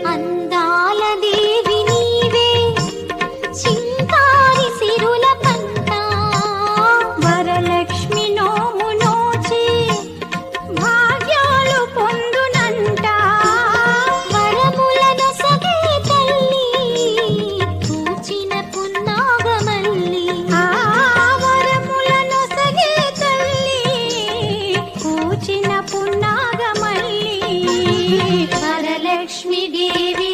అందాల దేవి నీవే చింకారి సిరుల పంట వరలక్ష్మి నోము నోచి భాగ్యాలు పొందునంట వరములను సగే తల్లి పూచిన పున్నాగమల్లి వరములను సగే తల్లి పూచిన పున్నాగమల్లి వరలక్ష్మి దేవి